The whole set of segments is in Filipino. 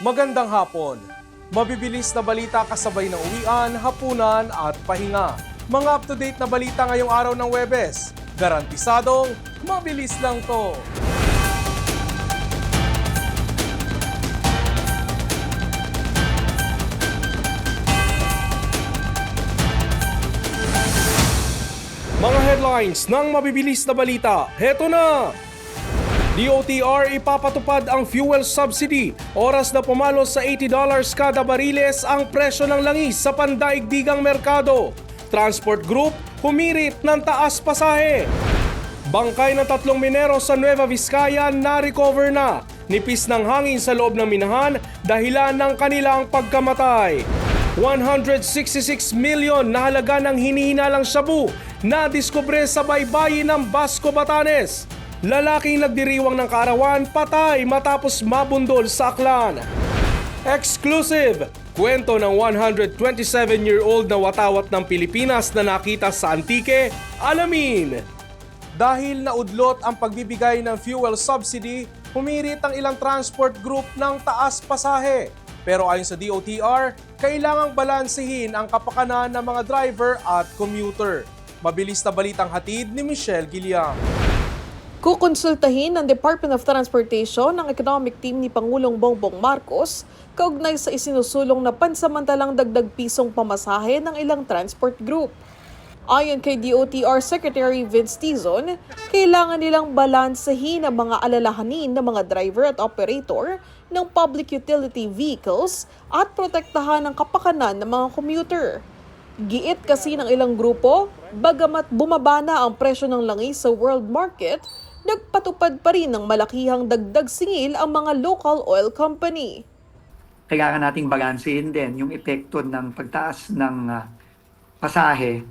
Magandang hapon. Mabibilis na balita kasabay ng uwian, hapunan at pahinga. Mga up-to-date na balita ngayong araw ng Huwebes. Garantisadong mabilis lang to. Mga headlines ng mabibilis na balita. Heto na! DOTR ipapatupad ang fuel subsidy. Oras na pumalo sa $80 kada bariles ang presyo ng langis sa pandaigdigang merkado. Transport Group humirit ng taas pasahe. Bangkay ng 3 minero sa Nueva Vizcaya na-recover na. Nipis ng hangin sa loob ng minahan dahilan ng kanilang pagkamatay. 166 million na halaga ng hinihinalang shabu na diskubre sa baybayin ng Basco, Batanes. Lalaking nagdiriwang ng kaarawan patay matapos mabundol sa Aklan. Exclusive! Kwento ng 127-year-old na watawat ng Pilipinas na nakita sa Antique, alamin! Dahil naudlot ang pagbibigay ng fuel subsidy, humirit ang ilang transport group ng taas pasahe. Pero ayon sa DOTR, kailangang balansehin ang kapakanan ng mga driver at commuter. Mabilis na balitang hatid ni Michelle Giliang. Kukonsultahin ng Department of Transportation ang economic team ni Pangulong Bongbong Marcos kaugnay sa isinusulong na pansamantalang dagdag pisong pamasahe ng ilang transport group. Ayon kay DOTR Secretary Vince Tizon, kailangan nilang balansehin ang mga alalahanin ng mga driver at operator ng public utility vehicles at protektahan ang kapakanan ng mga commuter. Giit kasi ng ilang grupo, bagamat bumaba na ang presyo ng langis sa world market, nagpatupad pa rin ng malakihang dagdag singil ang mga local oil company. Kailangan nating balansehin din yung epekto ng pagtaas ng pasahe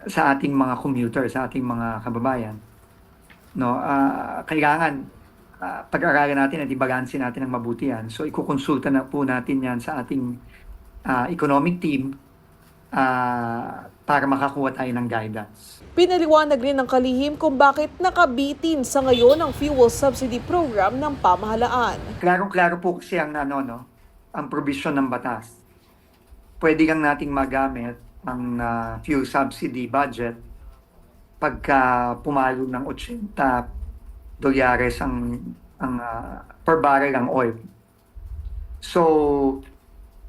sa ating mga commuter, sa ating mga kababayan. No, kailangan pag-aralan natin at i-balanse natin ng mabuti yan. So ikukonsulta na po natin yan sa ating economic team para makakuha tayo ng guidance. Pinaliwanag rin ng kalihim kung bakit nakabitin sa ngayon ang fuel subsidy program ng pamahalaan. Klarong-klaro po kasi ang ang provision ng batas. Pwede lang nating magamit ang fuel subsidy budget pagka pumalo ng $80 ang per barrel ang oil. So,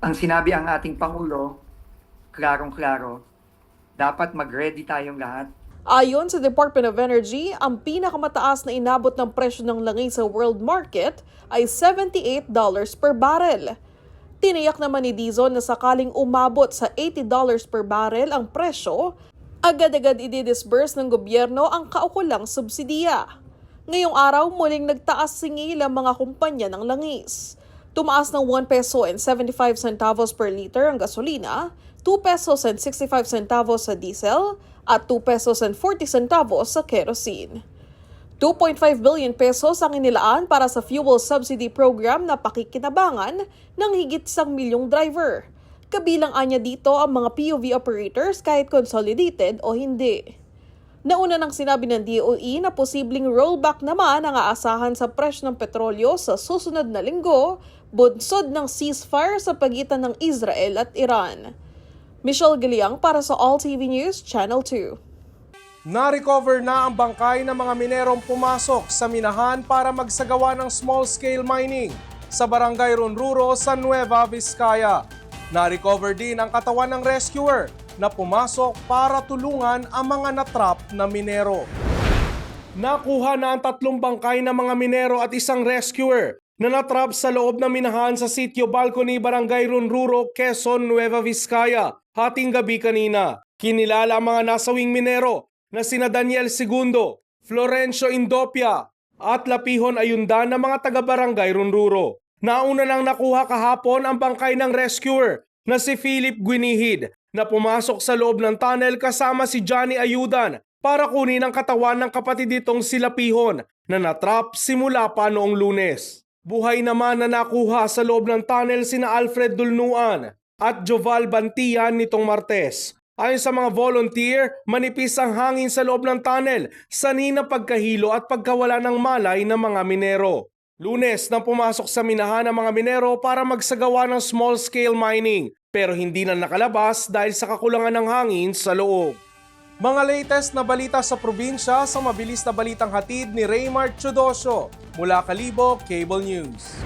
ang sinabi ang ating Pangulo, klarong-klaro, dapat mag-ready tayong lahat. Ayon sa Department of Energy, ang pinakamataas na inabot ng presyo ng langis sa world market ay $78 per barrel. Tiniyak naman ni Dizon na sakaling umabot sa $80 per barrel ang presyo, agad-agad i-disburse ng gobyerno ang kaukulang subsidiya. Ngayong araw, muling nagtaas singil ang mga kumpanya ng langis. Tumaas ng 1 peso and 75 centavos per liter ang gasolina, 2 pesos and 65 centavos sa diesel, at 2 pesos and 40 centavos sa kerosene. 2.5 billion pesos ang inilaan para sa fuel subsidy program na pakikinabangan ng higit 1 milyong driver. Kabilang anya dito ang mga POV operators kahit consolidated o hindi. Nauna nang sinabi ng DOE na posibleng rollback naman ang aasahan sa presyo ng petrolyo sa susunod na linggo, bunsod ng ceasefire sa pagitan ng Israel at Iran. Michelle Giliang para sa All TV News, Channel 2. Na-recover na ang bangkay ng mga minerong pumasok sa minahan para magsagawa ng small-scale mining sa Barangay Runruro sa Nueva Vizcaya. Na-recover din ang katawan ng rescuer na pumasok para tulungan ang mga natrap na minero. Nakuha na ang 3 bangkay ng mga minero at isang rescuer na natrap sa loob ng minahan sa Sitio Balcony, Barangay Runruro, Quezon, Nueva Vizcaya. Hating gabi kanina, kinilala ang mga nasawing minero na sina Daniel Segundo, Florencio Indopia at Lapihon Ayundan na mga taga-Barangay Runruro. Nauna nang nakuha kahapon ang bangkay ng rescuer na si Philip Guinihid na pumasok sa loob ng tunnel kasama si Johnny Ayudan para kunin ang katawan ng kapatid nitong si Lapihon na natrap simula pa noong Lunes. Buhay naman na nakuha sa loob ng tunnel sina Alfred Dulnuan at Joval Bantian nitong Martes. Ayon sa mga volunteer, manipis ang hangin sa loob ng tunnel, sanhi ng pagkahilo at pagkawala ng malay ng mga minero. Lunes nang pumasok sa minahan ng mga minero para magsagawa ng small-scale mining pero hindi na nakalabas dahil sa kakulangan ng hangin sa loob. Mga latest na balita sa probinsya sa mabilis na balitang hatid ni Raymar Chudosio mula Kalibo Cable News.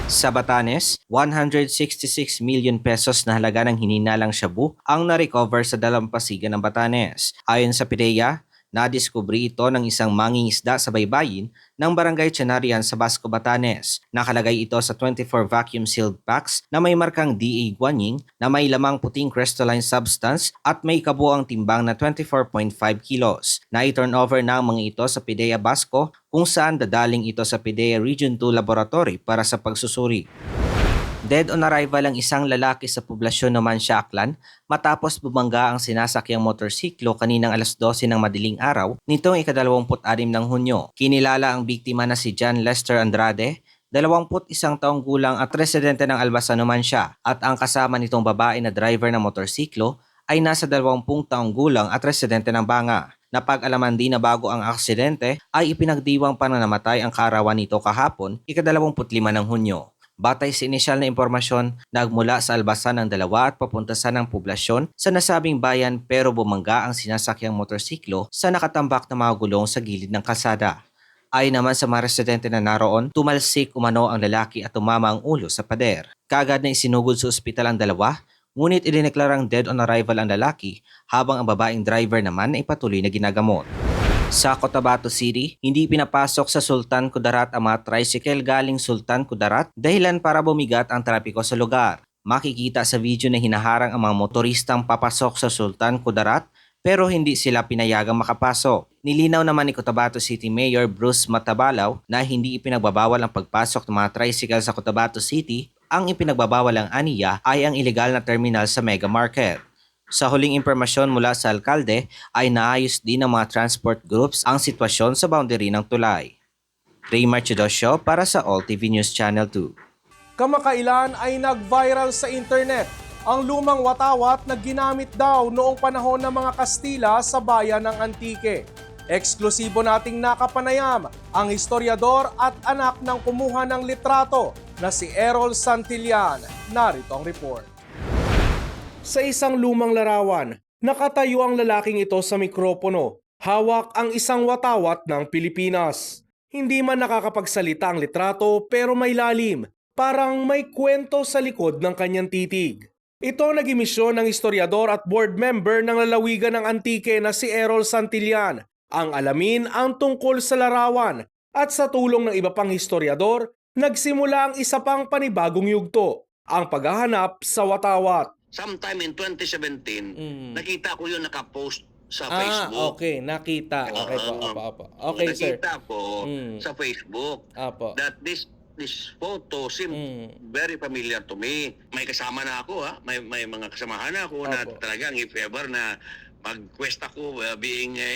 Sa Batanes, 166 million pesos na halaga ng hininalang shabu ang na-recover sa dalampasigan ng Batanes. Ayon sa PIDEA, nadiskubre ito ng isang mangingisda sa baybayin ng Barangay Chanarian sa Basco, Batanes. Nakalagay ito sa 24 vacuum-sealed packs na may markang DA Guanyin na may lamang puting crystalline substance at may kabuang timbang na 24.5 kilos. Na-turnover na ang mga ito sa PIDEA Basco kung saan dadaling ito sa PIDEA Region 2 Laboratory para sa pagsusuri. Dead on arrival ang isang lalaki sa poblasyon ng Mansya, Aklan matapos bumangga ang sinasakyang motorsiklo kaninang alas 12 ng madaling araw nitong ika-26 ng Hunyo. Kinilala ang biktima na si John Lester Andrade, 21 taong gulang at residente ng Albasan, Numancia, at ang kasama nitong babae na driver ng motorsiklo ay nasa 20 taong gulang at residente ng Banga. Napag-alaman din na bago ang aksidente ay ipinagdiwang pananamatay ang kaarawan nito kahapon, ika-25 ng Hunyo. Batay sa inisyal na impormasyon, nagmula sa Albasan ang dalawa at papunta sa ng poblasyon sa nasabing bayan pero bumangga ang sinasakyang motorsiklo sa nakatambak na mga gulong sa gilid ng kalsada. Ayon naman sa mga residente na naroon, tumalsik umano ang lalaki at tumama ang ulo sa pader. Kaagad na isinugod sa ospital ang dalawa, ngunit idineklarang dead on arrival ang lalaki habang ang babaeng driver naman ay patuloy na ginagamot. Sa Cotabato City, hindi pinapasok sa Sultan Kudarat ang mga tricycle galing Sultan Kudarat dahilan para bumigat ang trapiko sa lugar. Makikita sa video na hinaharang ang mga motoristang papasok sa Sultan Kudarat pero hindi sila pinayagang makapasok. Nilinaw naman ni Cotabato City Mayor Bruce Matabalaw na hindi ipinagbabawal ang pagpasok ng mga tricycle sa Cotabato City. Ang ipinagbabawal ang aniya ay ang ilegal na terminal sa Mega Market. Sa huling impormasyon mula sa alkalde ay naayos din ng mga transport groups ang sitwasyon sa boundary ng tulay. Raymar Chudosio para sa All TV News Channel 2. Kamakailan ay nag-viral sa internet ang lumang watawat na ginamit daw noong panahon ng mga Kastila sa bayan ng Antique. Eksklusibo nating nakapanayam ang historiador at anak ng kumuha ng litrato na si Errol Santillan. Narito ang report. Sa isang lumang larawan, nakatayo ang lalaking ito sa mikropono. Hawak ang isang watawat ng Pilipinas. Hindi man nakakapagsalita ang litrato pero may lalim. Parang may kwento sa likod ng kanyang titig. Ito ang naging misyon ng historiador at board member ng lalawigan ng Antique na si Errol Santillan. Ang alamin ang tungkol sa larawan at sa tulong ng iba pang historiador, nagsimula ang isa pang panibagong yugto, ang paghahanap sa watawat. Sometime in 2017, nakita ko yun nakapost sa Facebook. Okay, nakita. Okay po. Okay, sir. Nakita ko sa Facebook Apo. that this photo seemed very familiar to me. May kasama na ako, ha? May mga kasamahan na ako na Apo. talagang if ever na mag-quest ako being a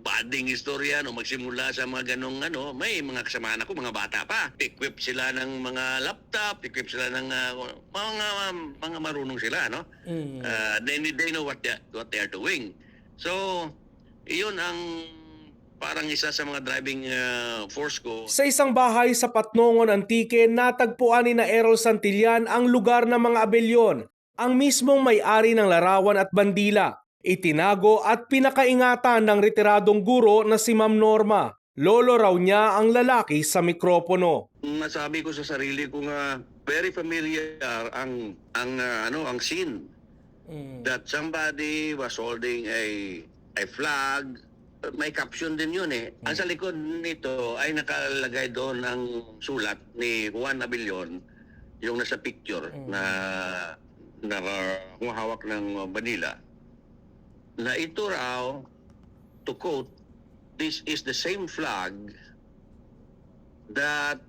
budding historian o magsimula sa mga ganong may mga kasamahan ako, mga bata pa. Equip sila ng mga laptop, equip sila ng mga marunong sila, no? They know what they are doing. So, iyon ang parang isa sa mga driving force ko. Sa isang bahay sa Patnongon, Antique, natagpuan ni na Errol Santillan ang lugar ng mga abelyon. Ang mismong may-ari ng larawan at bandila, itinago at pinakaingatan ng retiradong guro na si Ma'am Norma. Lolo raw niya ang lalaki sa mikropono. Nasabi ko sa sarili ko nga very familiar ang scene that somebody was holding a flag. May caption din yun eh. Ang sa likod nito ay nakalagay doon ang sulat ni Juan Abellon, yung nasa picture na humahawak ng Manila, na ito raw, to quote, this is the same flag that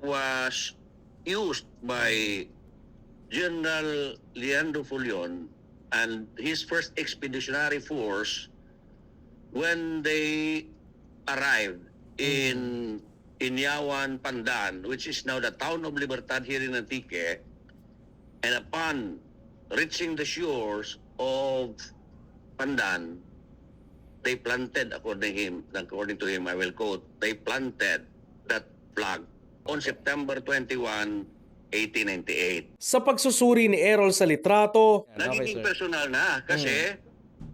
was used by General Leandro Fulion and his first expeditionary force when they arrived in Yawan, Pandan, which is now the town of Libertad here in Antique. And upon reaching the shores of Pandan, they planted, according to him, I will quote, they planted that flag on September 21, 1898. Sa pagsusuri ni Errol sa litrato, Nagiging personal na kasi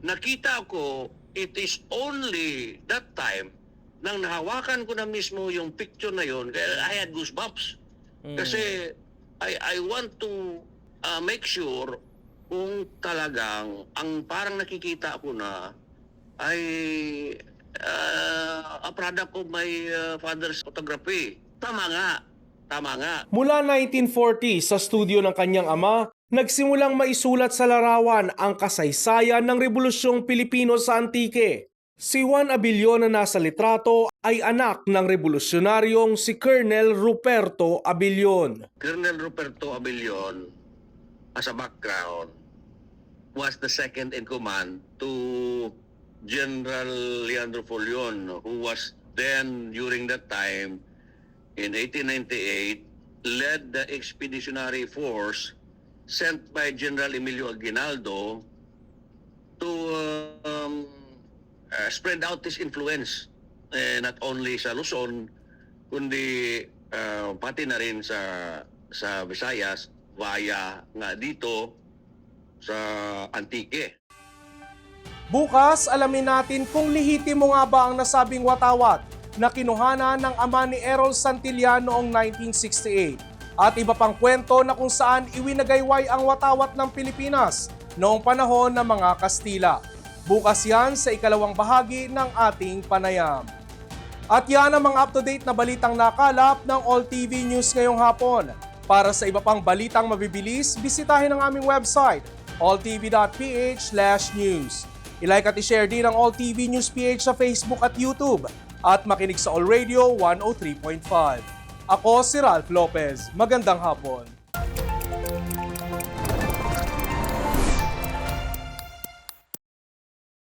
nakita ko it is only that time nang nahawakan ko na mismo yung picture na yon, kaya I had goosebumps. Kasi I want to make sure kung talagang ang parang nakikita ko na ay a product of my father's photography. Tama nga. mula 1940 sa studio ng kanyang ama, nagsimulang maisulat sa larawan ang kasaysayan ng Rebolusyong Pilipino sa Antique. Si Juan Abilion na nasa litrato ay anak ng revolusyonaryong si Colonel Ruperto Abilion. Colonel Ruperto Abilion, as a background, was the second in command to General Leandro Follion, who was then, during that time, in 1898, led the expeditionary force sent by General Emilio Aguinaldo to spread out his influence, not only sa Luzon, kundi pati na rin sa Visayas, via nga dito sa Antique. Bukas, alamin natin kung lihitimo nga ba ang nasabing watawat na kinuhana ng ama ni Errol Santillan noong 1968 at iba pang kwento na kung saan iwinagayway ang watawat ng Pilipinas noong panahon ng mga Kastila. Bukas yan sa ikalawang bahagi ng ating panayam. At yan ang mga up-to-date na balitang nakalap ng All TV News ngayong hapon. Para sa iba pang balitang mabibilis, bisitahin ang aming website, alltv.ph/news. I-like at i-share din ang All TV News PH sa Facebook at YouTube at makinig sa All Radio 103.5. Ako si Ralph Lopez. Magandang hapon.